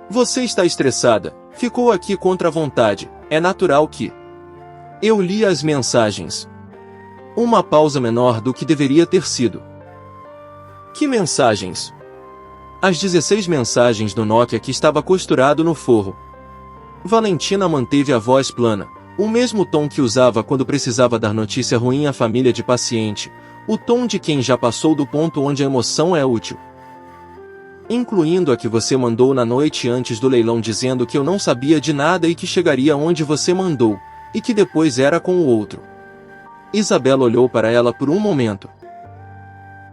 Você está estressada, ficou aqui contra a vontade, é natural que... Eu li as mensagens. Uma pausa menor do que deveria ter sido. Que mensagens? As 16 mensagens do Nokia que estava costurado no forro. Valentina manteve a voz plana, o mesmo tom que usava quando precisava dar notícia ruim à família de paciente, o tom de quem já passou do ponto onde a emoção é útil. Incluindo a que você mandou na noite antes do leilão dizendo que eu não sabia de nada e que chegaria onde você mandou, e que depois era com o outro. Isabela olhou para ela por um momento.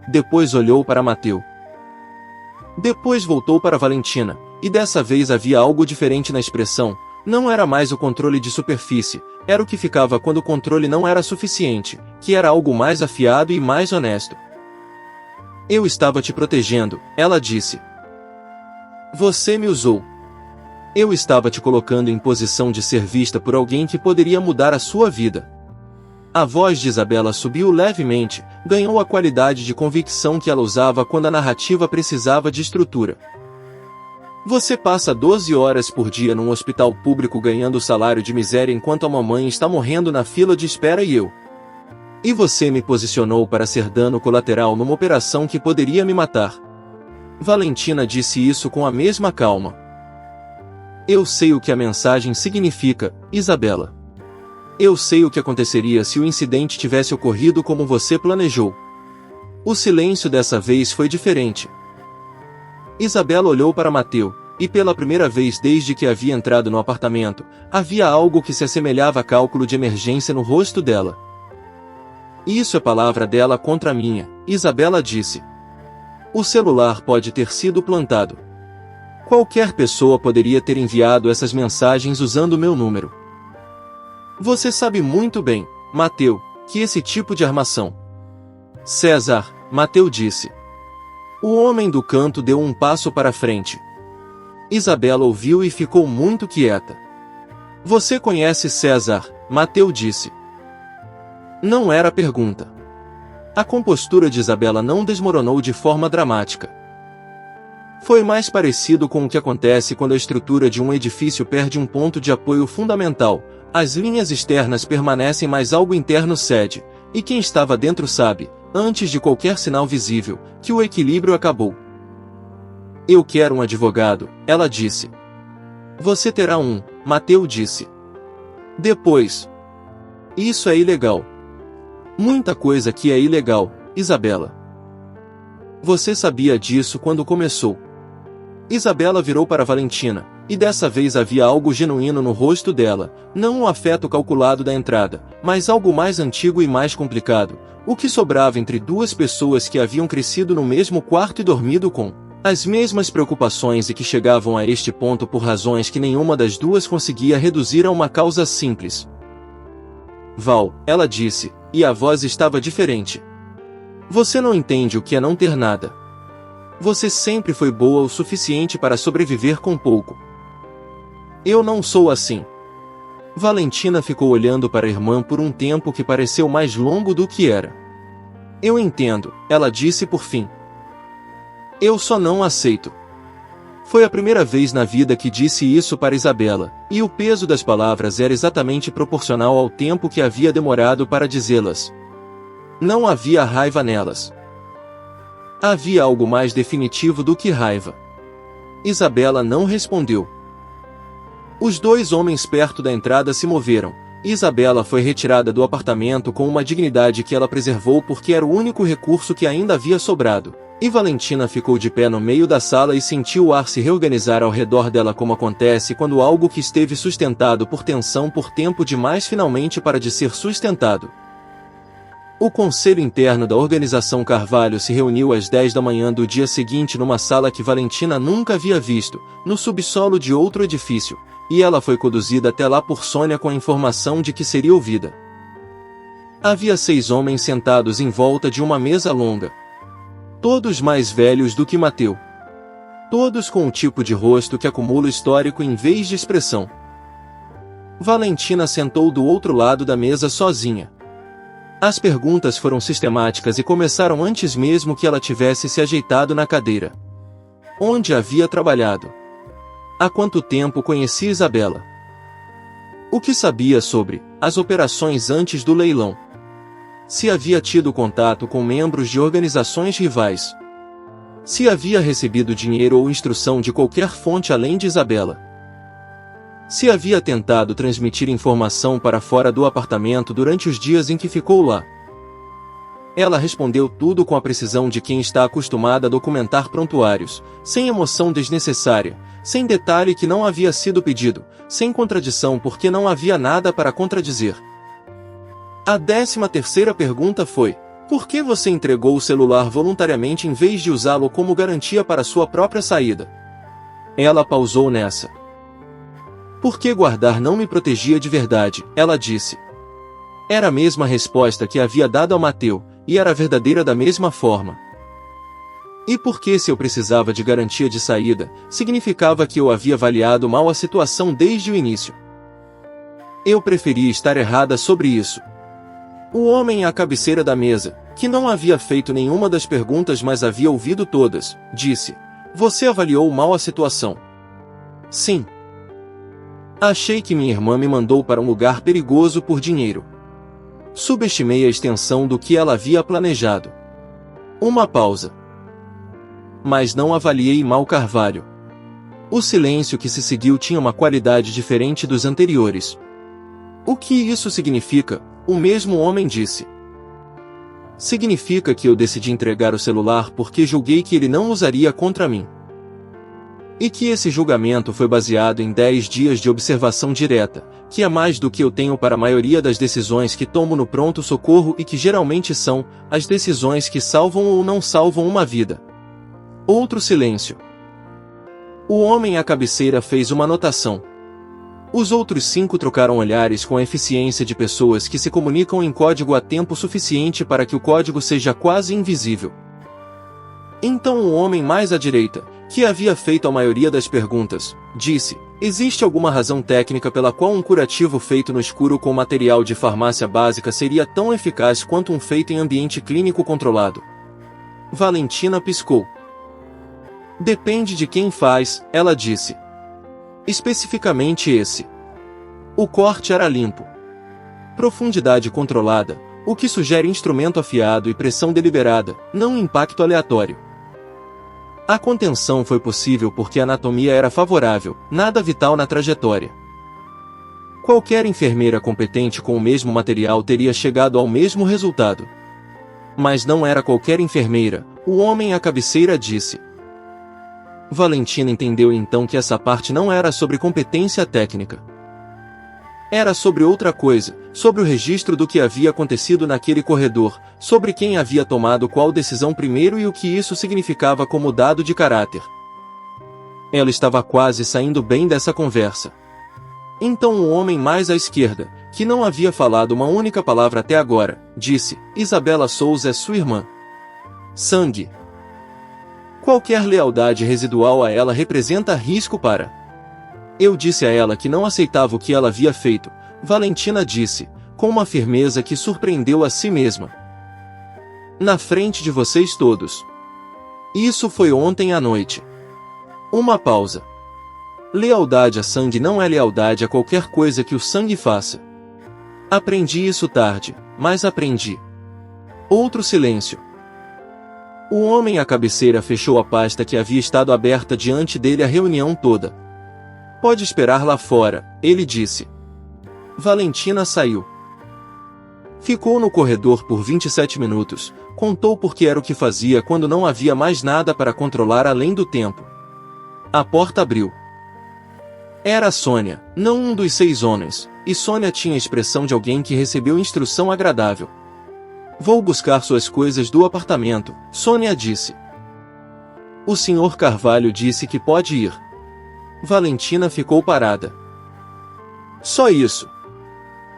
Depois olhou para Mateu. Depois voltou para Valentina, e dessa vez havia algo diferente na expressão. Não era mais o controle de superfície, era o que ficava quando o controle não era suficiente, que era algo mais afiado e mais honesto. Eu estava te protegendo, ela disse. Você me usou. Eu estava te colocando em posição de ser vista por alguém que poderia mudar a sua vida. A voz de Isabela subiu levemente, ganhou a qualidade de convicção que ela usava quando a narrativa precisava de estrutura. Você passa 12 horas por dia num hospital público ganhando salário de miséria enquanto a mamãe está morrendo na fila de espera e eu. E você me posicionou para ser dano colateral numa operação que poderia me matar. Valentina disse isso com a mesma calma. Eu sei o que a mensagem significa, Isabela. Eu sei o que aconteceria se o incidente tivesse ocorrido como você planejou. O silêncio dessa vez foi diferente. Isabela olhou para Mateu, e pela primeira vez desde que havia entrado no apartamento, havia algo que se assemelhava a cálculo de emergência no rosto dela. Isso é palavra dela contra a minha, Isabela disse. O celular pode ter sido plantado. Qualquer pessoa poderia ter enviado essas mensagens usando meu número. Você sabe muito bem, Mateu, que esse tipo de armação... César, Mateu disse. O homem do canto deu um passo para frente. Isabela ouviu e ficou muito quieta. Você conhece César, Mateu disse. Não era pergunta. A compostura de Isabela não desmoronou de forma dramática. Foi mais parecido com o que acontece quando a estrutura de um edifício perde um ponto de apoio fundamental, as linhas externas permanecem mas algo interno cede, e quem estava dentro sabe, antes de qualquer sinal visível, que o equilíbrio acabou. Eu quero um advogado, ela disse. Você terá um, Mateu disse. Depois. Isso é ilegal. Muita coisa aqui é ilegal, Isabela. Você sabia disso quando começou. Isabela virou para Valentina, e dessa vez havia algo genuíno no rosto dela, não um afeto calculado da entrada, mas algo mais antigo e mais complicado, o que sobrava entre duas pessoas que haviam crescido no mesmo quarto e dormido com as mesmas preocupações e que chegavam a este ponto por razões que nenhuma das duas conseguia reduzir a uma causa simples. Val, ela disse, e a voz estava diferente. Você não entende o que é não ter nada. Você sempre foi boa o suficiente para sobreviver com pouco. Eu não sou assim. Valentina ficou olhando para a irmã por um tempo que pareceu mais longo do que era. Eu entendo, ela disse por fim. Eu só não aceito. Foi a primeira vez na vida que disse isso para Isabela, e o peso das palavras era exatamente proporcional ao tempo que havia demorado para dizê-las. Não havia raiva nelas. Havia algo mais definitivo do que raiva. Isabela não respondeu. Os dois homens perto da entrada se moveram. Isabela foi retirada do apartamento com uma dignidade que ela preservou porque era o único recurso que ainda havia sobrado. E Valentina ficou de pé no meio da sala e sentiu o ar se reorganizar ao redor dela como acontece quando algo que esteve sustentado por tensão por tempo demais finalmente para de ser sustentado. O conselho interno da organização Carvalho se reuniu às 10 da manhã do dia seguinte numa sala que Valentina nunca havia visto, no subsolo de outro edifício, e ela foi conduzida até lá por Sônia com a informação de que seria ouvida. Havia 6 homens sentados em volta de uma mesa longa. Todos mais velhos do que Mateu. Todos com um tipo de rosto que acumula histórico em vez de expressão. Valentina sentou do outro lado da mesa sozinha. As perguntas foram sistemáticas e começaram antes mesmo que ela tivesse se ajeitado na cadeira. Onde havia trabalhado? Há quanto tempo conhecia Isabela? O que sabia sobre as operações antes do leilão? Se havia tido contato com membros de organizações rivais. Se havia recebido dinheiro ou instrução de qualquer fonte além de Isabela. Se havia tentado transmitir informação para fora do apartamento durante os dias em que ficou lá. Ela respondeu tudo com a precisão de quem está acostumada a documentar prontuários, sem emoção desnecessária, sem detalhe que não havia sido pedido, sem contradição porque não havia nada para contradizer. A 13ª pergunta foi: por que você entregou o celular voluntariamente em vez de usá-lo como garantia para sua própria saída? Ela pausou nessa. Por que guardar não me protegia de verdade, ela disse. Era a mesma resposta que havia dado ao Mateu, e era verdadeira da mesma forma. E porque se eu precisava de garantia de saída, significava que eu havia avaliado mal a situação desde o início. Eu preferia estar errada sobre isso. O homem à cabeceira da mesa, que não havia feito nenhuma das perguntas mas havia ouvido todas, disse: você avaliou mal a situação. Sim. Achei que minha irmã me mandou para um lugar perigoso por dinheiro. Subestimei a extensão do que ela havia planejado. Uma pausa. Mas não avaliei mal Carvalho. O silêncio que se seguiu tinha uma qualidade diferente dos anteriores. O que isso significa? O mesmo homem disse. Significa que eu decidi entregar o celular porque julguei que ele não usaria contra mim. E que esse julgamento foi baseado em 10 dias de observação direta, que é mais do que eu tenho para a maioria das decisões que tomo no pronto-socorro e que geralmente são as decisões que salvam ou não salvam uma vida. Outro silêncio. O homem à cabeceira fez uma anotação. Os outros 5 trocaram olhares com a eficiência de pessoas que se comunicam em código há tempo suficiente para que o código seja quase invisível. Então o homem mais à direita, que havia feito a maioria das perguntas, disse: existe alguma razão técnica pela qual um curativo feito no escuro com material de farmácia básica seria tão eficaz quanto um feito em ambiente clínico controlado? Valentina piscou. Depende de quem faz, ela disse. Especificamente esse. O corte era limpo. Profundidade controlada, o que sugere instrumento afiado e pressão deliberada, não impacto aleatório. A contenção foi possível porque a anatomia era favorável, nada vital na trajetória. Qualquer enfermeira competente com o mesmo material teria chegado ao mesmo resultado. Mas não era qualquer enfermeira, o homem à cabeceira disse. Valentina entendeu então que essa parte não era sobre competência técnica. Era sobre outra coisa, sobre o registro do que havia acontecido naquele corredor, sobre quem havia tomado qual decisão primeiro e o que isso significava como dado de caráter. Ela estava quase saindo bem dessa conversa. Então o homem mais à esquerda, que não havia falado uma única palavra até agora, disse, Isabela Souza é sua irmã. Sangue. Qualquer lealdade residual a ela representa risco para... Eu disse a ela que não aceitava o que ela havia feito, Valentina disse, com uma firmeza que surpreendeu a si mesma. Na frente de vocês todos. Isso foi ontem à noite. Uma pausa. Lealdade a sangue não é lealdade a qualquer coisa que o sangue faça. Aprendi isso tarde, mas aprendi. Outro silêncio. O homem à cabeceira fechou a pasta que havia estado aberta diante dele a reunião toda. Pode esperar lá fora, ele disse. Valentina saiu. Ficou no corredor por 27 minutos, contou porque era o que fazia quando não havia mais nada para controlar além do tempo. A porta abriu. Era Sônia, não um dos 6 homens, e Sônia tinha a expressão de alguém que recebeu instrução agradável. Vou buscar suas coisas do apartamento, Sônia disse. O Sr. Carvalho disse que pode ir. Valentina ficou parada. Só isso.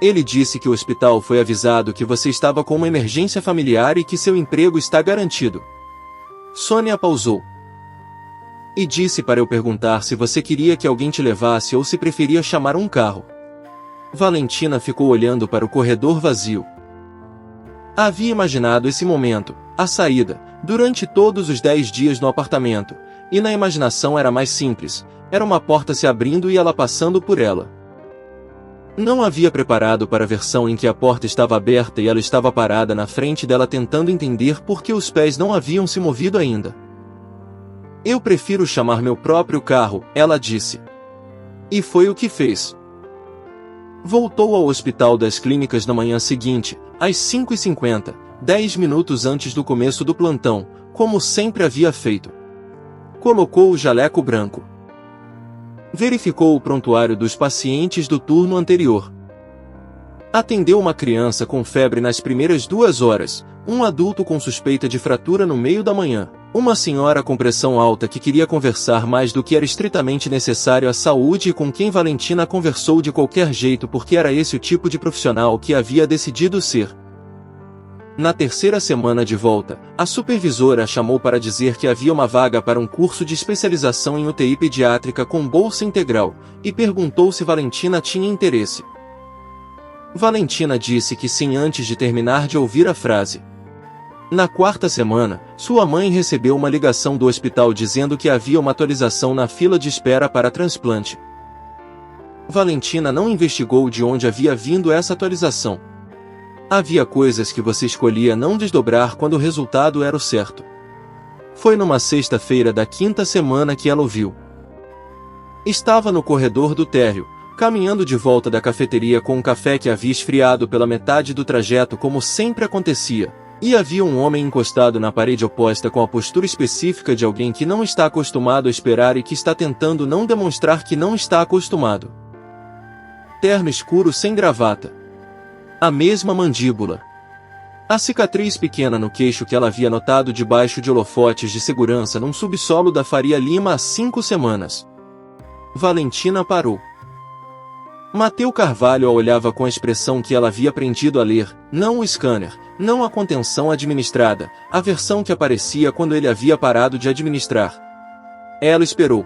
Ele disse que o hospital foi avisado que você estava com uma emergência familiar e que seu emprego está garantido. Sônia pausou. E disse para eu perguntar se você queria que alguém te levasse ou se preferia chamar um carro. Valentina ficou olhando para o corredor vazio. Havia imaginado esse momento, a saída, durante todos os 10 dias no apartamento, e na imaginação era mais simples, era uma porta se abrindo e ela passando por ela. Não havia preparado para a versão em que a porta estava aberta e ela estava parada na frente dela tentando entender por que os pés não haviam se movido ainda. Eu prefiro chamar meu próprio carro, ela disse. E foi o que fez. Voltou ao hospital das clínicas na manhã seguinte, às 5h50, 10 minutos antes do começo do plantão, como sempre havia feito. Colocou o jaleco branco. Verificou o prontuário dos pacientes do turno anterior. Atendeu uma criança com febre nas primeiras 2 horas, um adulto com suspeita de fratura no meio da manhã, uma senhora com pressão alta que queria conversar mais do que era estritamente necessário à saúde e com quem Valentina conversou de qualquer jeito porque era esse o tipo de profissional que havia decidido ser. Na 3ª semana de volta, a supervisora a chamou para dizer que havia uma vaga para um curso de especialização em UTI pediátrica com bolsa integral, e perguntou se Valentina tinha interesse. Valentina disse que sim antes de terminar de ouvir a frase. Na 4ª semana, sua mãe recebeu uma ligação do hospital dizendo que havia uma atualização na fila de espera para transplante. Valentina não investigou de onde havia vindo essa atualização. Havia coisas que você escolhia não desdobrar quando o resultado era o certo. Foi numa sexta-feira da 5ª semana que ela ouviu. Estava no corredor do térreo, caminhando de volta da cafeteria com um café que havia esfriado pela metade do trajeto como sempre acontecia, e havia um homem encostado na parede oposta com a postura específica de alguém que não está acostumado a esperar e que está tentando não demonstrar que não está acostumado. Terno escuro sem gravata. A mesma mandíbula. A cicatriz pequena no queixo que ela havia notado debaixo de holofotes de segurança num subsolo da Faria Lima há 5 semanas. Valentina parou. Mateu Carvalho a olhava com a expressão que ela havia aprendido a ler, não o scanner, não a contenção administrada, a versão que aparecia quando ele havia parado de administrar. Ela esperou.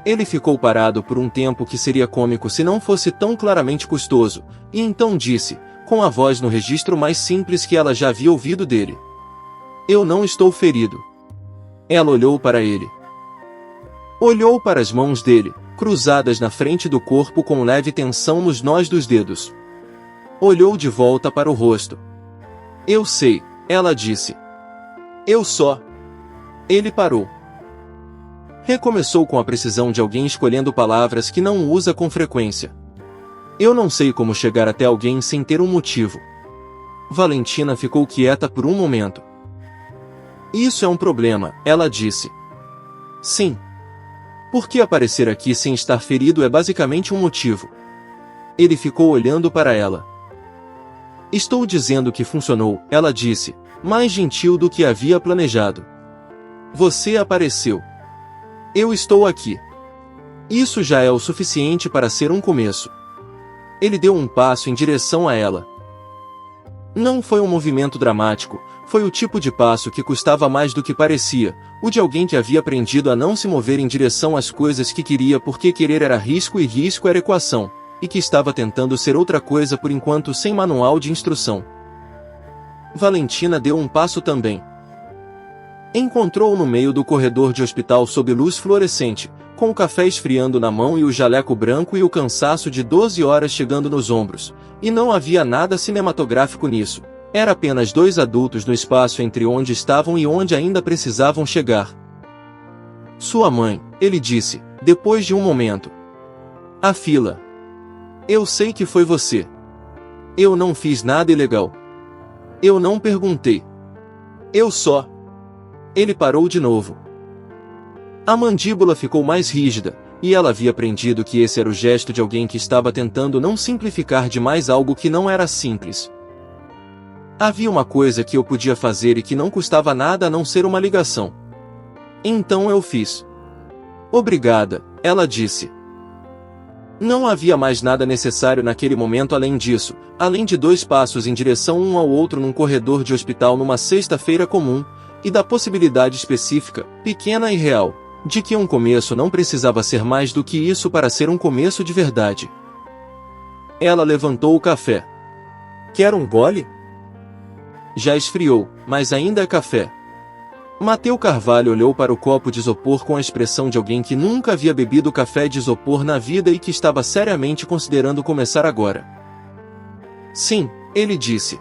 Ele ficou parado por um tempo que seria cômico se não fosse tão claramente custoso, e então disse, com a voz no registro mais simples que ela já havia ouvido dele. Eu não estou ferido. Ela olhou para ele. Olhou para as mãos dele, cruzadas na frente do corpo com leve tensão nos nós dos dedos. Olhou de volta para o rosto. Eu sei, ela disse. Eu só. Ele parou. Recomeçou com a precisão de alguém escolhendo palavras que não usa com frequência. Eu não sei como chegar até alguém sem ter um motivo. Valentina ficou quieta por um momento. Isso é um problema, ela disse. Sim. Porque aparecer aqui sem estar ferido é basicamente um motivo. Ele ficou olhando para ela. Estou dizendo que funcionou, ela disse, mais gentil do que havia planejado. Você apareceu. Eu estou aqui. Isso já é o suficiente para ser um começo. Ele deu um passo em direção a ela. Não foi um movimento dramático, foi o tipo de passo que custava mais do que parecia, o de alguém que havia aprendido a não se mover em direção às coisas que queria porque querer era risco e risco era equação, e que estava tentando ser outra coisa por enquanto sem manual de instrução. Valentina deu um passo também. Encontrou-o no meio do corredor de hospital sob luz fluorescente, com o café esfriando na mão e o jaleco branco e o cansaço de 12 horas chegando nos ombros, e não havia nada cinematográfico nisso. Era apenas dois adultos no espaço entre onde estavam e onde ainda precisavam chegar. Sua mãe, ele disse, depois de um momento. A fila. Eu sei que foi você. Eu não fiz nada ilegal. Eu não perguntei. Eu só... Ele parou de novo. A mandíbula ficou mais rígida, e ela havia aprendido que esse era o gesto de alguém que estava tentando não simplificar demais algo que não era simples. Havia uma coisa que eu podia fazer e que não custava nada a não ser uma ligação. Então eu fiz. Obrigada, ela disse. Não havia mais nada necessário naquele momento além disso, além de 2 passos em direção um ao outro num corredor de hospital numa sexta-feira comum, e da possibilidade específica, pequena e real, de que um começo não precisava ser mais do que isso para ser um começo de verdade. Ela levantou o café. Quer um gole? Já esfriou, mas ainda é café. Mateu Carvalho olhou para o copo de isopor com a expressão de alguém que nunca havia bebido café de isopor na vida e que estava seriamente considerando começar agora. Sim, ele disse.